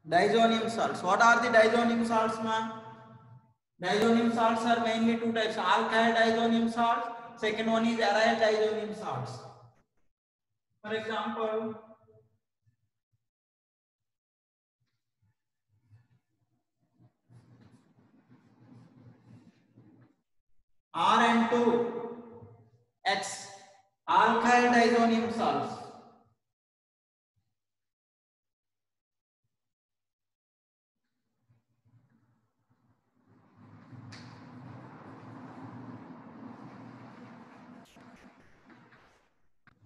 Diazonium salts. What are the diazonium salts, ma? Diazonium salts are mainly two types: alkyl diazonium salts. Second one is aryl diazonium salts. For example, RN2X, alkyl diazonium salts.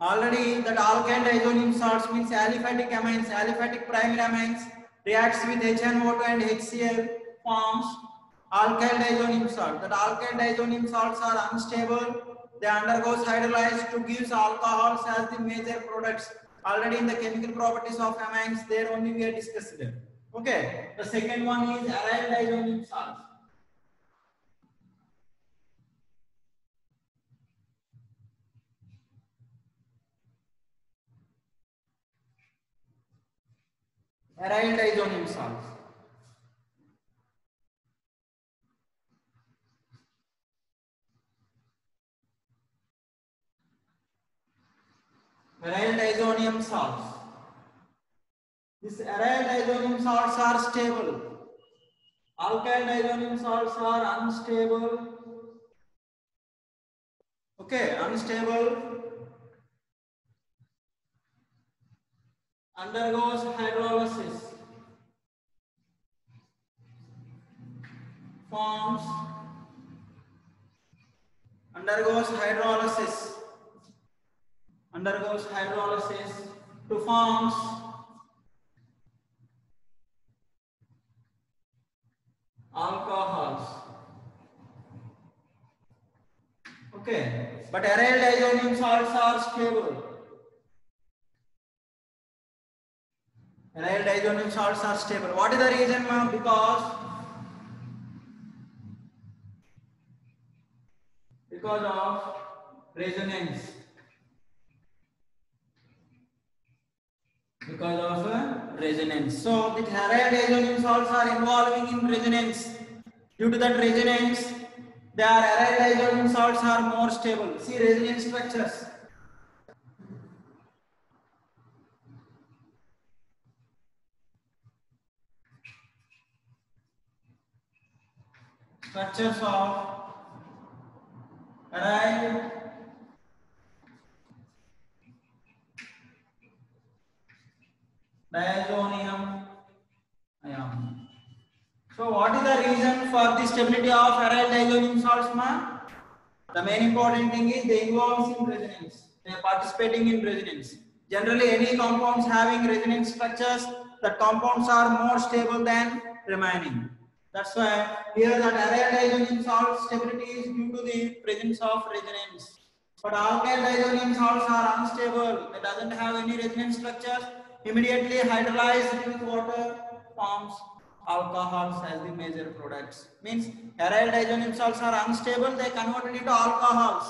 Already that alkyl diazonium salts means aliphatic amines, aliphatic primary amines reacts with HNO2 and HCl, forms alkyl diazonium salt. That alkyl diazonium salts are unstable. They undergoes hydrolysis to give alcohols as the major products. Already in the chemical properties of amines, there only we are discussed. Okay. The second one is aryl diazonium salts. Aryl diazonium salts. Aryl diazonium salts. These aryl diazonium salts are stable. Alkyl diazonium salts are unstable. Okay, unstable. Undergoes hydrolysis. Forms. Undergoes hydrolysis. Undergoes hydrolysis to forms alcohols. Okay, but aryl diazonium salts are stable. Aryl diazonium salts are stable. What is the reason, ma'am? Because of resonance. Because of resonance. So the aryl diazonium salts are involving in resonance. Due to that resonance, their aryl diazonium salts are more stable. See resonance structures. Structures of aryl diazonium ion. So what is the reason for the stability of aryl diazonium salts, ma? The main important thing is they involve in resonance. They are participating in resonance. Generally, any compounds having resonance structures, the compounds are more stable than remaining. That's why here that aryl diazonium salt stability is due to the presence of resonance. But alkyl diazonium salts are unstable. They doesn't have any resonance structures. Immediately hydrolyzed with water forms alcohols as the major products. Means aryl diazonium salts are unstable. They converted into alcohols.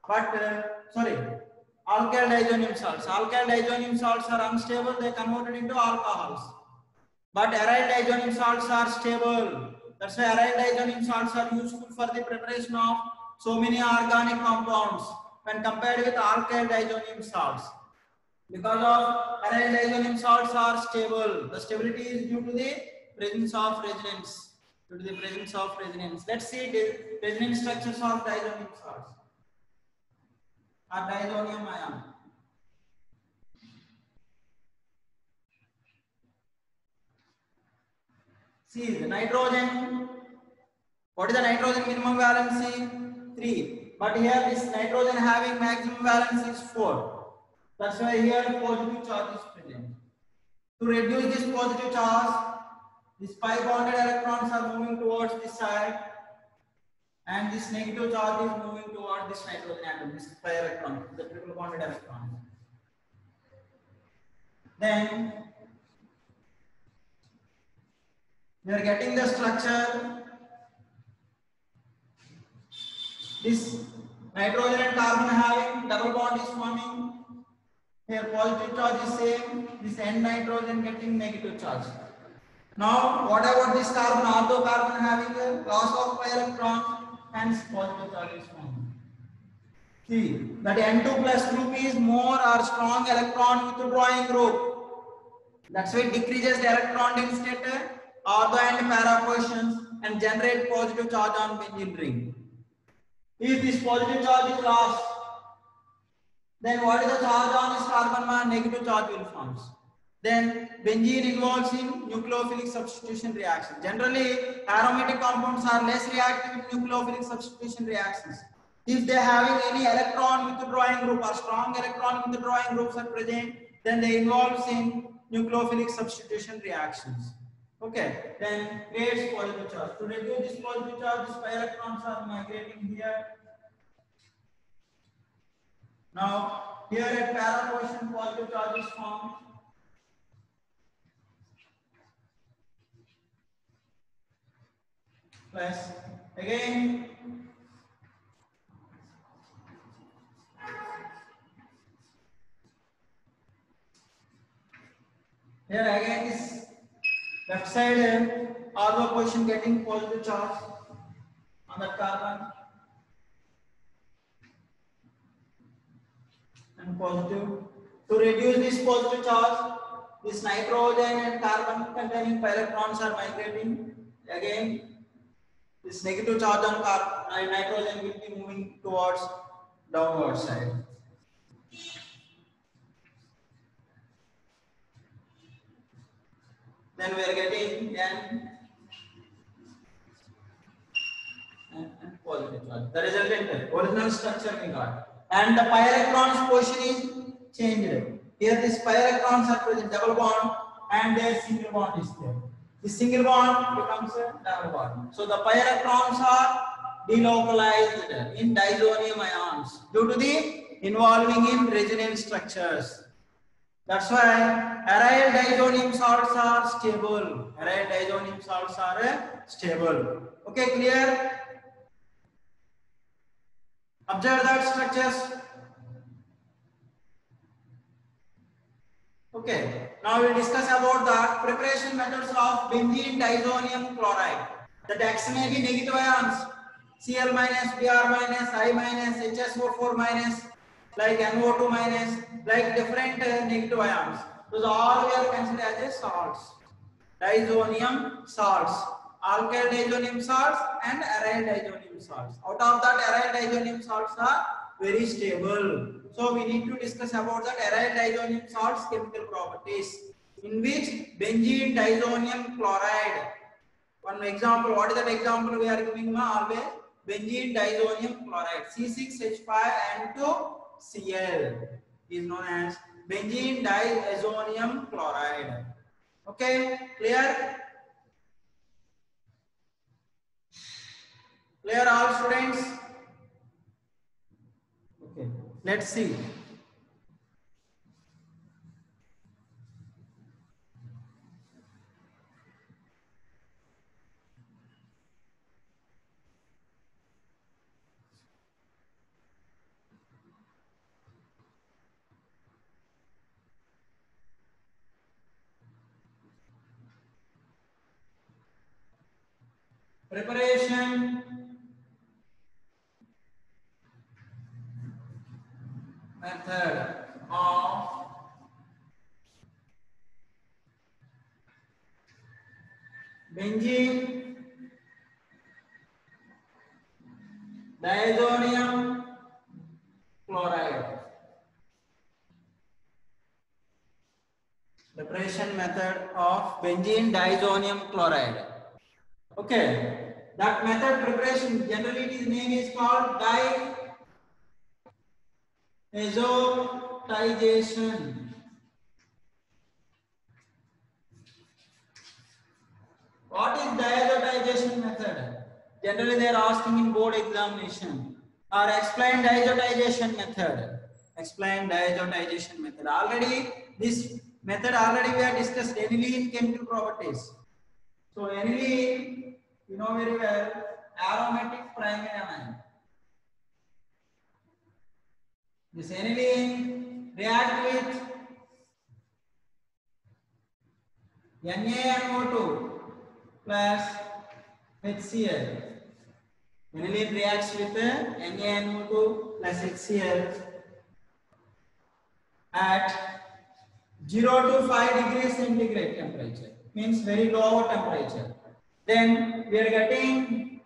But alkyl diazonium salts. Alkyl diazonium salts are unstable. They converted into alcohols. But aryl diazonium salts are stable. That's why aryl diazonium salts are useful for the preparation of so many organic compounds when compared with alkyl diazonium salts. Because of aryl diazonium salts are stable. The stability is due to the presence of resonance. Due to the presence of resonance. Let's see the resonance structures of diazonium salts. Or diazonium ion. See the nitrogen. What is the nitrogen minimum valency? 3. But here this nitrogen having maximum valency is 4. That's why here positive charge is present. To reduce this positive charge, these pi bonded electrons are moving towards this side, and this negative charge is moving towards this nitrogen atom, this pi electron, the triple bonded electron. Then we are getting the structure. This nitrogen and carbon having double bond is forming. Here positive charge is same. This N nitrogen getting negative charge. Now, what about this carbon? Although carbon having a loss of pi electron, hence positive charge is formed. See, that N2 plus group is more or strong electron withdrawing group. That's why it decreases the electron density at ortho and para positions and generate positive charge on benzene ring. If this positive charge is lost, then what is the charge on this carbon bond? Negative charge will form. Then benzene involves in nucleophilic substitution reaction. Generally, aromatic compounds are less reactive in nucleophilic substitution reactions. If they are having any electron withdrawing group or strong electron withdrawing groups are present, then they involve in nucleophilic substitution reactions. Okay, then creates positive charge. To reduce this positive charge, these pi electrons are migrating here. Now, here at para position, positive charge is formed. Plus, again, here again this left side ortho position getting positive charge on that carbon and positive. To reduce this positive charge, this nitrogen and carbon containing pi electrons are migrating. Again, this negative charge on carbon nitrogen will be moving towards downward side. Then we are getting N and positive charge. The resultant original structure we got. And the pi electrons position is changed. Here this pi electrons are present, double bond, and their single bond is there. This single bond becomes a double bond. So the pi electrons are delocalized in diazonium ions due to the involving in resonance structures. That's why aryl diazonium salts are stable. Aryl diazonium salts are stable. Okay, clear? Observe that structures. Okay, now we will discuss about the preparation methods of benzene diazonium chloride. The X may be negative ions, Cl minus, Br minus, I minus, HSO4 minus, like NO2 minus, like different negative ions. Those all we are considered as salts. Diazonium salts, alkyl diazonium salts and aryl diazonium salts. Out of that, aryl diazonium salts are very stable. So we need to discuss about that aryl diazonium salts chemical properties, in which benzene diazonium chloride. One example, what is that example we are giving always? Benzene diazonium chloride, C6H5N2Cl is known as benzene diazonium chloride. Okay, clear? Clear all students? Okay, let's see. Preparation method of benzene diazonium chloride. Preparation method of benzene diazonium chloride. Okay, that method preparation generally its name is called diazotization. What is diazotization method? Generally they are asking in board examination. Or explain diazotization method. Explain diazotization method. Already this method already we have discussed aniline chemical properties. So aniline, you know very well, aromatic primary amine. This aniline react with NaNO2 plus HCl. Aniline reacts with NaNO2 plus HCl at 0 to 5 degrees centigrade temperature, means very low temperature. Then we are getting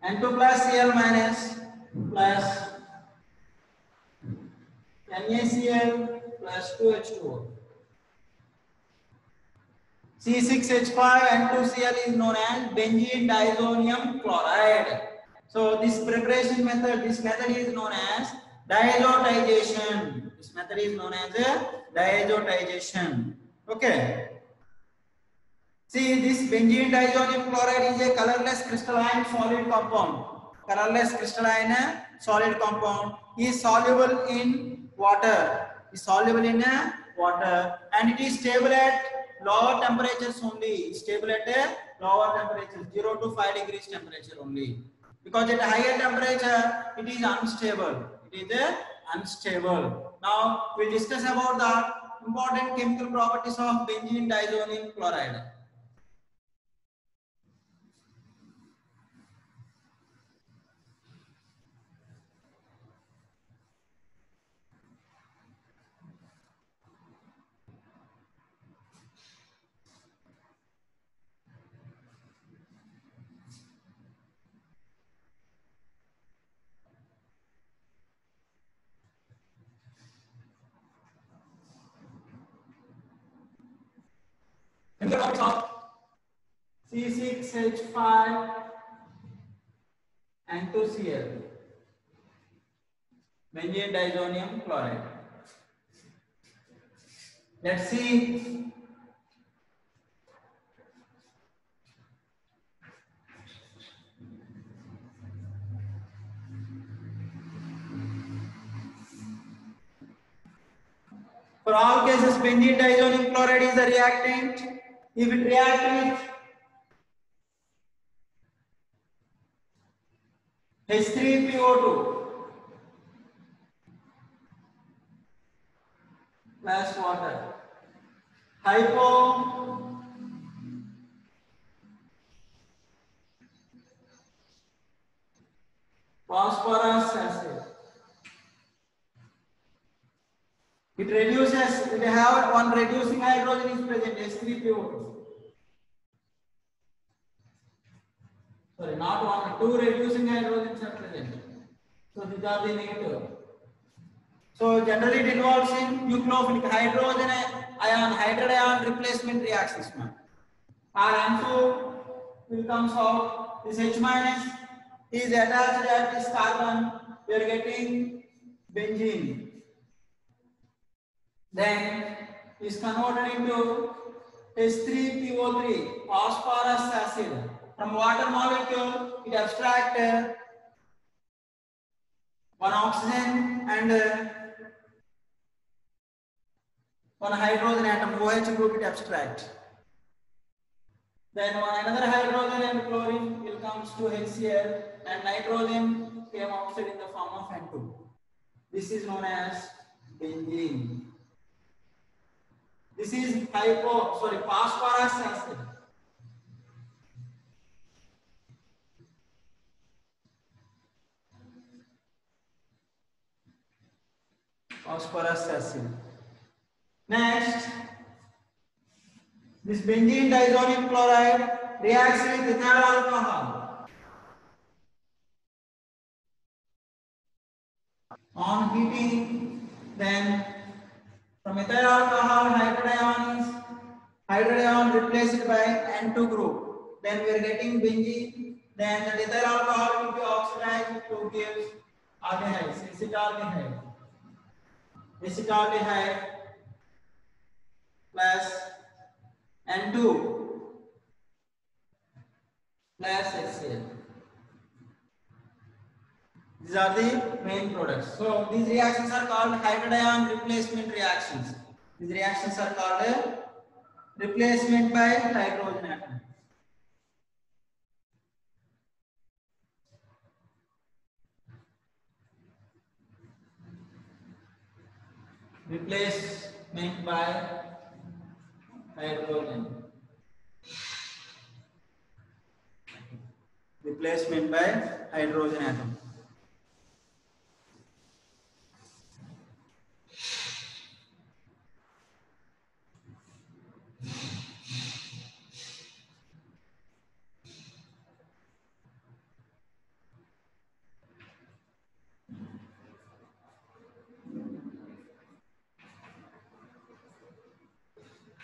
N2 plus Cl minus plus NaCl plus 2H2O. C6H5 N2Cl is known as benzene diazonium chloride. So this preparation method, this method is known as diazotization. This method is known as diazotization. Okay. See, this benzene diazonium chloride is a colorless crystalline solid compound. Colorless crystalline solid compound is soluble in water. Is soluble in water, and it is stable at lower temperatures only. Stable at a lower temperature, 0 to 5 degrees temperature only. Because at a higher temperature, it is unstable. It is unstable. Now we'll discuss about the important chemical properties of benzene diazonium chloride. Of C6H5 and 2Cl, benzene diazonium chloride. Let's see. For all cases, benzene diazonium chloride is the reactant. If it reacts with H3PO2 plus water, hypo phosphorus acid. It reduces, it have one reducing hydrogen is present, H3PO2. Sorry, not one, two reducing hydrogens are present. So these are the negative. So generally it involves in nucleophilic hydrogen ion, hydrogen ion replacement reactions. R2 will comes out. This H minus is attached at this carbon. We are getting benzene. Then is converted into H3PO3, phosphorus acid. From water molecule, it abstracts one oxygen and one hydrogen atom, OH group it abstract. Then another hydrogen and chlorine will comes to HCl, and nitrogen came outside in the form of N2. This is known as benzene. This is phosphorus acid. Phosphorus acid. Next, this benzene diazonium chloride reacts with ethyl alcohol. On heating, then from ethyl alcohol, hydrogen ion replaced by N2 group. Then we are getting benzene. Then the ethyl alcohol will be oxidized to give aldehydes, acetaldehyde. Acetaldehyde plus N2 plus HCl. These are the main products. So these reactions are called hydrogen ion replacement reactions. These reactions are called replacement by hydrogen atom. replacement by hydrogen. Replacement by hydrogen atom.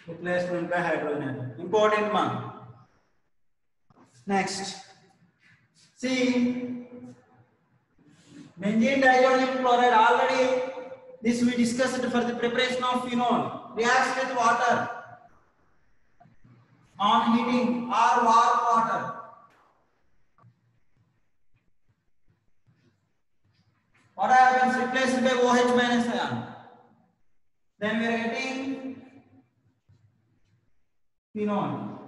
Replacement by hydrogen atom. Important one. Next. See, benzene diazonium chloride already this we discussed for the preparation of phenol. Reacts with water on heating or warm water. What happens? Replaced by OH minus ion. Then we are getting phenol.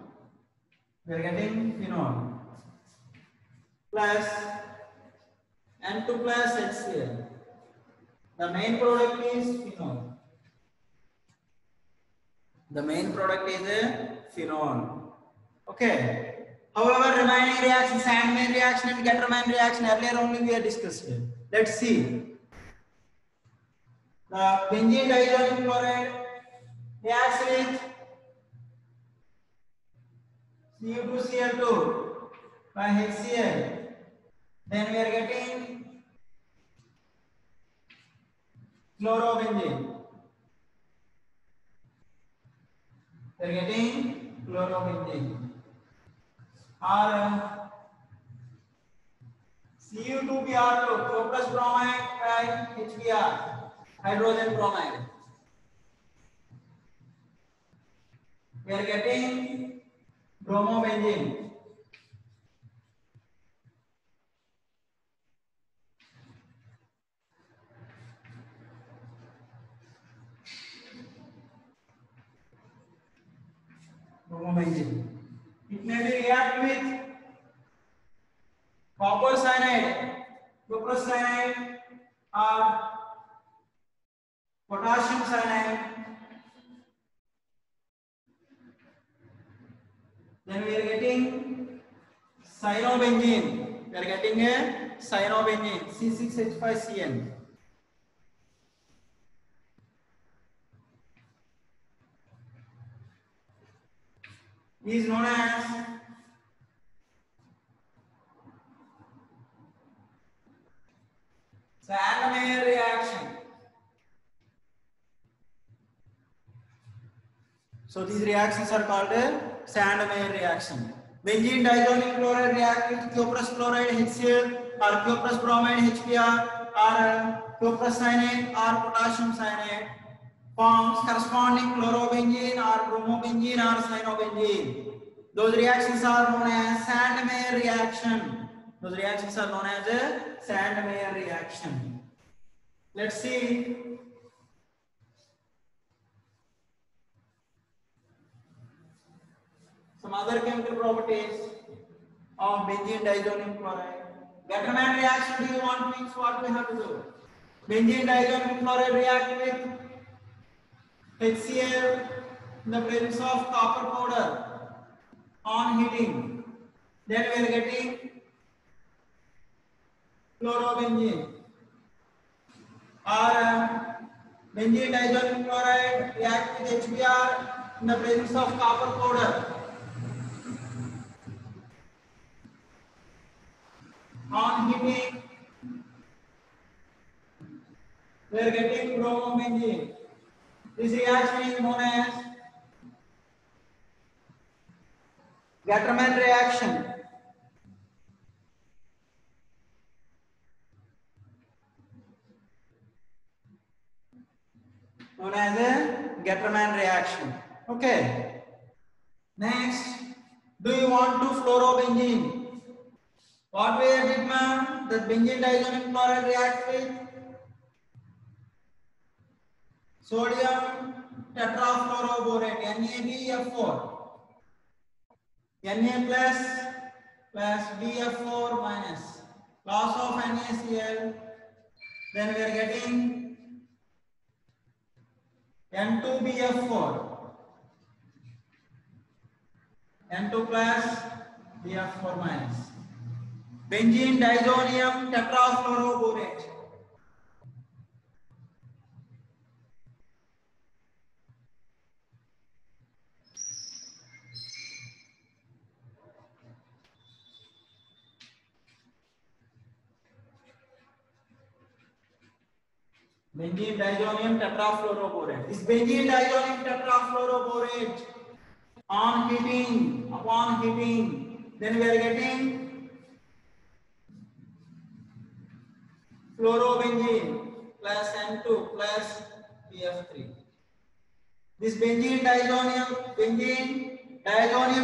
We are getting phenol plus N2 plus HCl. The main product is phenol. The main product is a phenol. Okay. However, remaining reactions, Sandman reaction and Gattermann reaction, earlier only we have discussed. Let's see. The benzene diazonium chloride reacts with Cu2Cl2 by HCl. Then we are getting chlorobenzene. We are getting chlorobenzene. Or Cu2Br2, Chlor plus bromide by HBr, hydrogen bromide. We are getting bromobenzene. Bromobenzene. It may be react with copper cyanide, cuprous cyanide, or potassium cyanide. Then we are getting cyanobenzene. We are getting a cyanobenzene, C6H5Cn. Is known as Sandman reaction. So these reactions are called a Sandman reaction. Benzene diazonium chloride react with cuprous chloride HCl or cuprous bromide HBr or cuprous cyanide or potassium cyanide, forms corresponding chlorobenzene or bromobenzene or cyanobenzene. Those reactions are known as Sandman reaction. Those reactions are known as a Sandman reaction. Let's see. Some other chemical properties of benzene diazonium chloride. Gattermann reaction, do you want means what we have to do? Benzene diazonium chloride react with HCl in the presence of copper powder on heating. Then we are getting chlorobenzene. Or benzene diazonium chloride react with HBr in the presence of copper powder on heating. We are getting bromobenzene. This reaction is known as Gattermann reaction. Known as a Gattermann reaction. Okay. Next, do you want to fluorobenzene? What we did, ma'am? That benzene diazonium chloride reacts with sodium tetrafluoroborate, NaBF4. Na plus BF4 minus. Loss of NaCl. Then we are getting N2BF4, N2 plus BF4 minus. Benzene diazonium tetrafluoroborate. Benzene diazonium tetrafluoroborate. This benzene diazonium tetrafluoroborate on heating, upon heating, then we are getting fluorobenzene plus N2 plus BF3. This benzene diazonium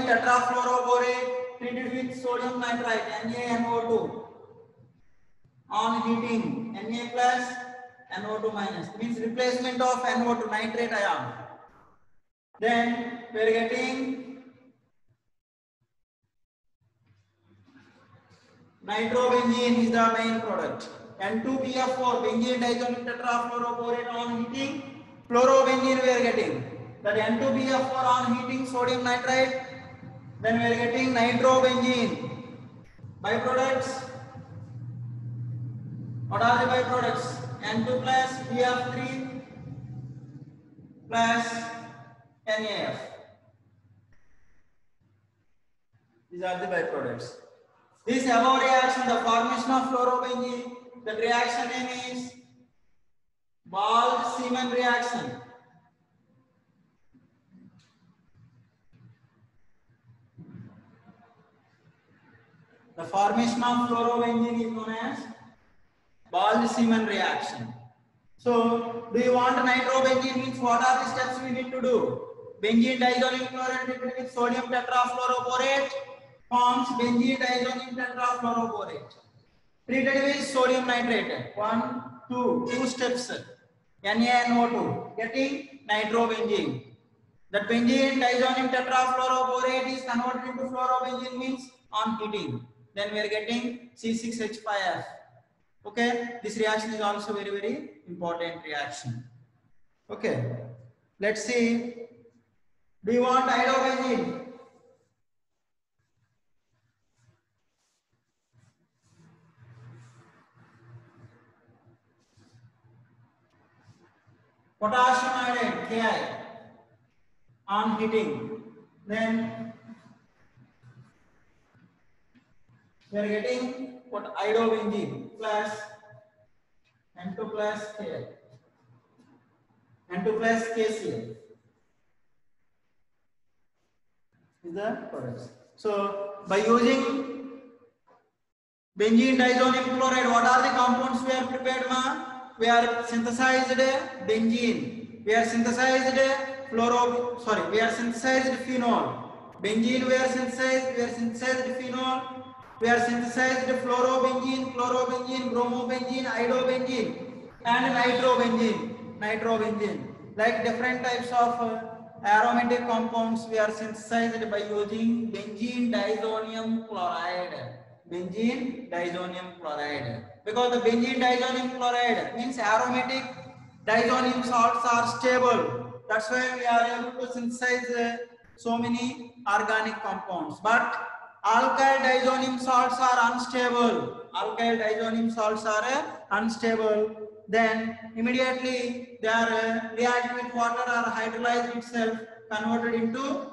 tetrafluoroborate treated with sodium nitrite NaNO2 on heating, Na plus NO2 minus means replacement of NO2 nitrate ion. Then we are getting nitrobenzene is the main product. N2BF4 benzene diazonium tetrafluoroborate on heating, fluorobenzene we are getting. That N2BF4 on heating sodium nitrite. Then we are getting nitrobenzene. Byproducts. What are the byproducts? N2 plus BF3 plus NaF. These are the byproducts. This above reaction, the formation of fluorobenzene, the reaction name is Bald-Seaman reaction. The formation of fluorobenzene is known as Bald-Seaman reaction. So, do you want nitrobenzene? Means what are the steps we need to do? Benzene diazonium chloride treated with sodium tetrafluoroborate forms benzene diazonium tetrafluoroborate. Treated with sodium nitrate. 1, 2 steps. NaNO2 getting nitrobenzene. That benzene diazonium tetrafluoroborate is converted into fluorobenzene means on heating. Then we are getting C6H5F. Okay, this reaction is also very important reaction. Okay, let's see. Do you want iodobenzene? Potassium iodide Ki on heating. Then we are getting what iodobenzene plus N2 plus Ki. N2 plus KCl is the products. So by using benzene diazonium chloride, what are the compounds we are prepared, ma? We are synthesized benzene. We are synthesized we are synthesized phenol. Benzene we are synthesized phenol. We are synthesized fluorobenzene, chlorobenzene, bromobenzene, iodobenzene, and nitrobenzene. Like different types of aromatic compounds, we are synthesized by using benzene diazonium chloride. Benzene diazonium chloride. Because the benzene diazonium chloride means aromatic diazonium salts are stable. That's why we are able to synthesize so many organic compounds. But alkyl diazonium salts are unstable. Alkyl diazonium salts are unstable. Then immediately they are react with water or hydrolyze itself, converted into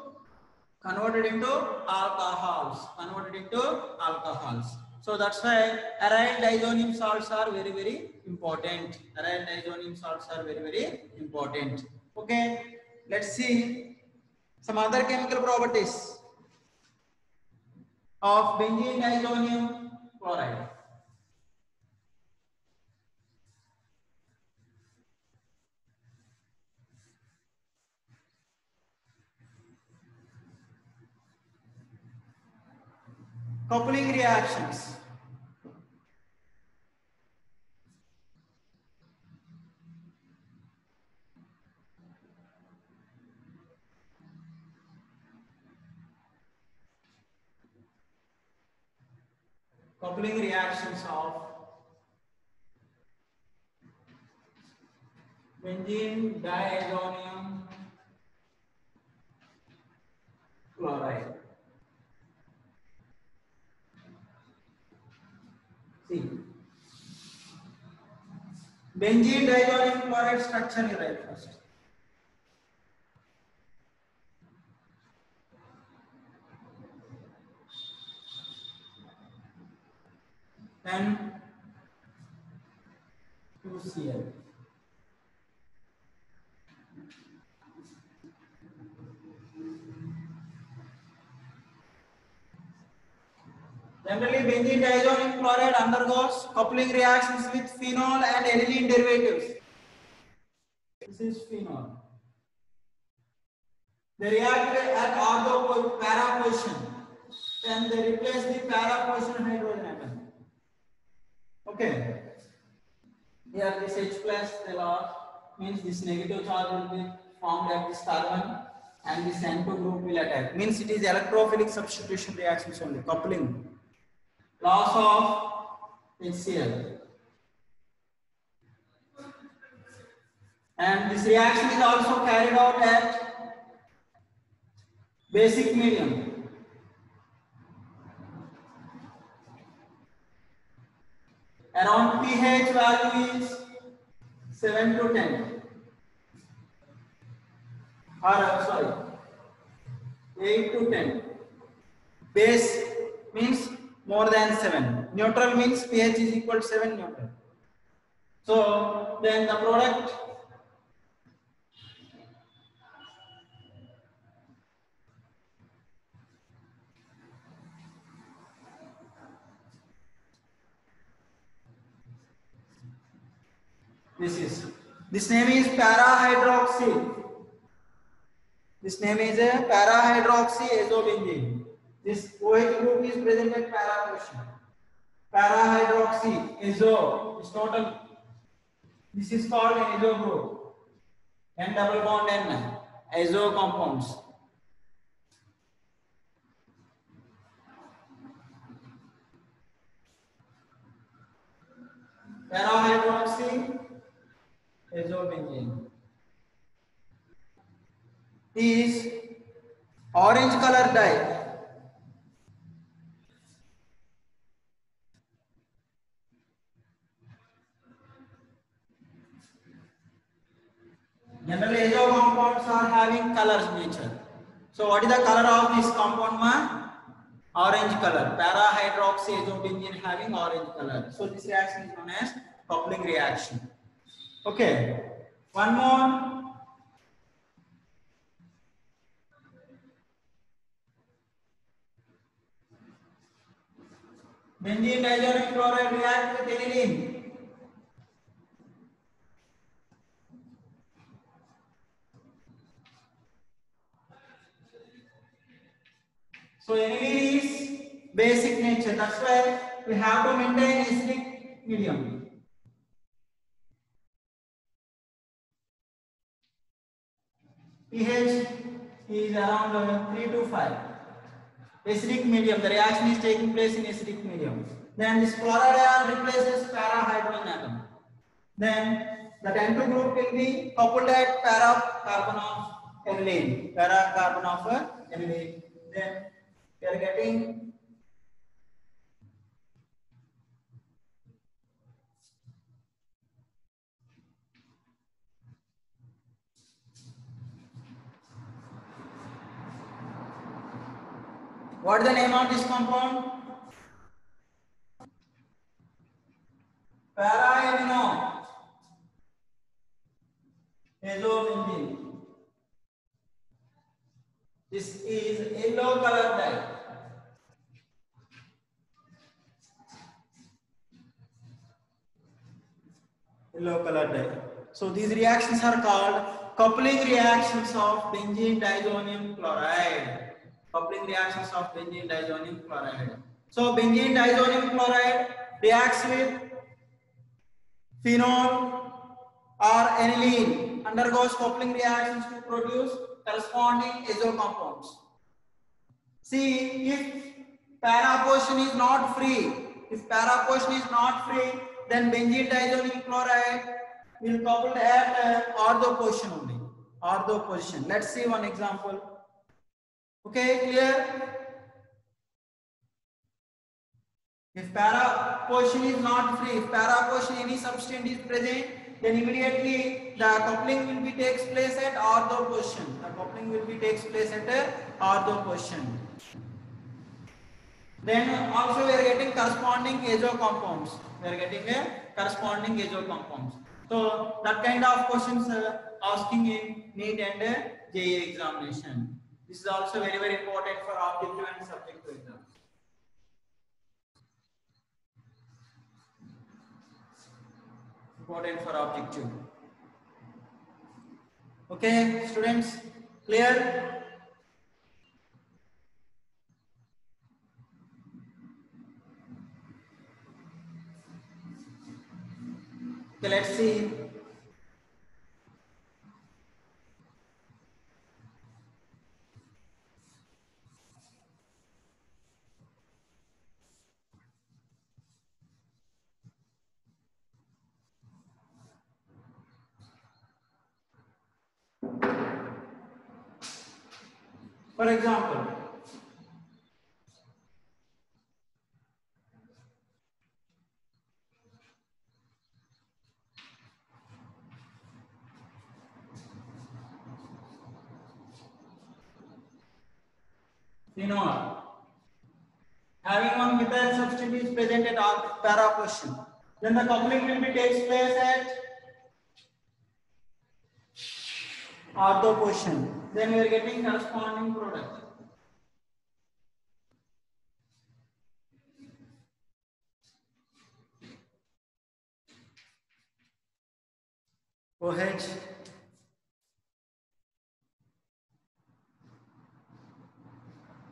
alcohols. So that's why aryl diazonium salts are very important. Aryl diazonium salts are very important. Okay, let's see some other chemical properties of benzene diazonium chloride. Coupling reactions. Coupling reactions of benzene diazonium chloride. See, benzene diazonium chloride structure you write first. Then 2Cl. Generally, benzene diazonium chloride undergoes coupling reactions with phenol and aniline derivatives. This is phenol. They react at ortho para position. Then they replace the para position hydrogen atom. Okay. Here this H plus they lost means this negative charge will be formed at this carbon and this N2 group will attack. Means it is electrophilic substitution reactions only. Coupling. Loss of HCl. And this reaction is also carried out at basic medium. Around pH value is 7 to 10. Or sorry, 8 to 10. Base means more than 7. Neutral means pH is equal to 7 neutral. So then the product this name is para-hydroxy. This name is a para-hydroxy azobenzene. This OH group is present at para position. Para-hydroxy azo is total. This is called an azo group. N double bond N azo compounds. Para-hydroxy azobenzene is orange color dye. Generally, azo compounds are having colors nature. So, what is the color of this compound? Orange color. Para-hydroxy azobenzene having orange color. So, this reaction is known as coupling reaction. Okay. One more. Benzene diazonium chloride react with aniline. So aniline is basic nature. That's why we have to maintain acidic medium. pH is around 3 to 5. Acidic medium. The reaction is taking place in acidic medium. Then this chloride ion replaces para-hydrogen atom. Then the N2 group will be coupled at para-carbon of aniline. Para-carbon of aniline. Then we are getting what is the name of this compound? Para-amino azobenzene. This is yellow color dye. Yellow color dye. So these reactions are called coupling reactions of benzene diazonium chloride. Coupling reactions of benzene diazonium chloride. So benzene diazonium chloride reacts with phenol or aniline, undergoes coupling reactions to produce corresponding azo compounds. See, if para portion is not free, then benzene diazonium chloride will coupled at ortho position only. Ortho position. Let's see one example. Okay, clear? If para position is not free, if para position any substance is present, then immediately the coupling will be takes place at ortho position. The coupling will be takes place at ortho position. Then also we are getting corresponding azo compounds. We are getting a corresponding azo compounds. So that kind of questions asking in NEET and JEE examination. This is also very important for objective and subjective exams. Important for objective. Okay, students, clear? Okay, let's see. For example, phenol. Having one methyl substance is present at para position. Then the coupling will be takes place at ortho position. Then we are getting corresponding product. OH.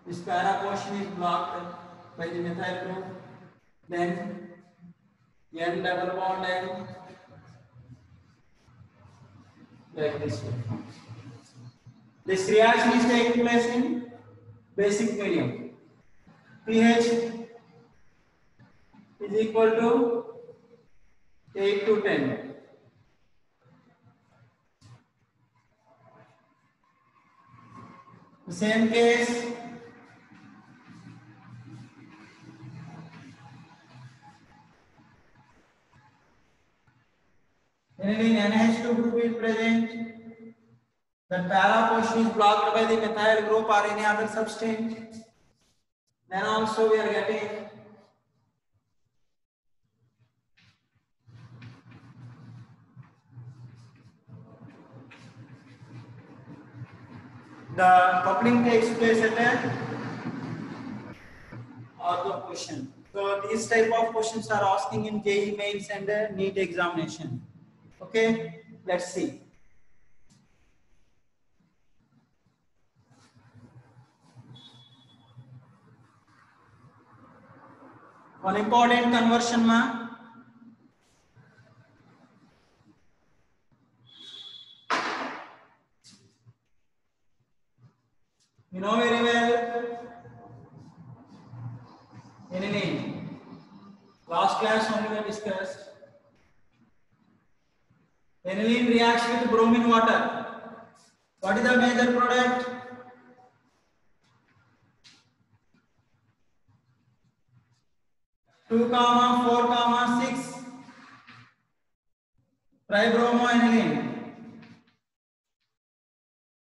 This para portion is blocked by the methyl group. Then N double bond N, like this way. This reaction is taking place in basic medium. pH is equal to 8 to 10. The same case, aniline NH2 group is present. The para portion is blocked by the methyl group or any other substance. Then also we are getting the coupling takes place at an ortho position. So these type of questions are asking in JEE mains and NEET examination. Okay, let's see. One important conversion ma. You know very well. Aniline. Last class only we discussed. Aniline reacts with bromine water. What is the major product? Two comma 4 comma 6 tribromoaniline.